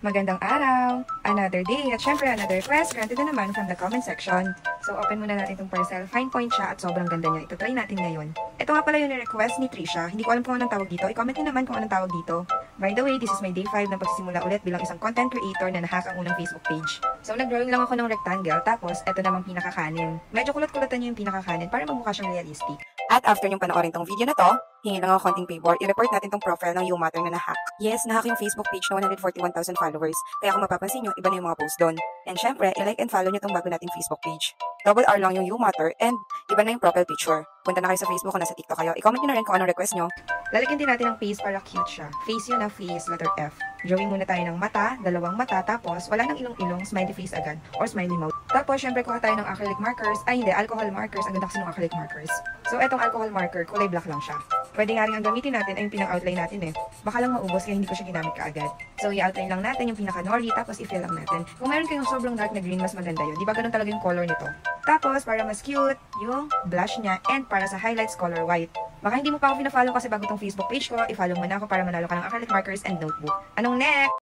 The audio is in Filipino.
Magandang araw! Another day at syempre another request granted na naman from the comment section. So open muna natin itong parcel. Fine point siya at sobrang ganda niya. Ito try natin ngayon. Ito nga pala yung request ni Trisha. Hindi ko alam kung anong tawag dito. I-comment niyo naman kung anong tawag dito. By the way, this is my day 5 na pagsisimula ulit bilang isang content creator na nahack ang unang Facebook page. So nag-drawing lang ako ng rectangle tapos ito namang pinakakanin. Medyo kulot-kulotan niyo yung pinakakanin para magmukha siyang realistic. At after yung panoorin tong video na to, hingi lang ako konting favor, i-report natin tong profile ng YouMatter na nahack. Yes, nahack yung Facebook page na 141,000 followers. Kaya kung mapapansin nyo, iba na yung mga post doon. And syempre, i-like and follow nyo tong bago nating Facebook page. Double R lang yung YouMatter and iba na yung profile picture. Punta na kayo sa Facebook kung nasa TikTok kayo. I-comment nyo na rin kung anong request nyo. Lalagyan din natin ng face para cute siya. Face yun na face, letter F. Drawing muna tayo ng mata, dalawang mata, tapos wala nang ilong-ilong, smiley face agad, or smiley mouth. Tapos, syempre, kuha tayo ng acrylic markers. Ay, hindi, alcohol markers. Ang ganda kasi ng acrylic markers. So, etong alcohol marker, kulay black lang siya. Pwede nga rin ang gamitin natin ay yung pinang-outline natin eh. Baka lang maubos kaya hindi ko siya ginamit kaagad. So, i-outline lang natin yung pinaka-nori, tapos i-fill lang natin. Kung meron kayong sobrang dark na green, mas maganda yun. Di ba ganun talaga yung color nito? Tapos, para mas cute, yung blush niya, and para sa highlights, color white. Baka hindi mo pa ako pina-follow kasi bago tong Facebook page ko, i-follow mo na ako para manalo ka ng acrylic markers and notebook. Anong next?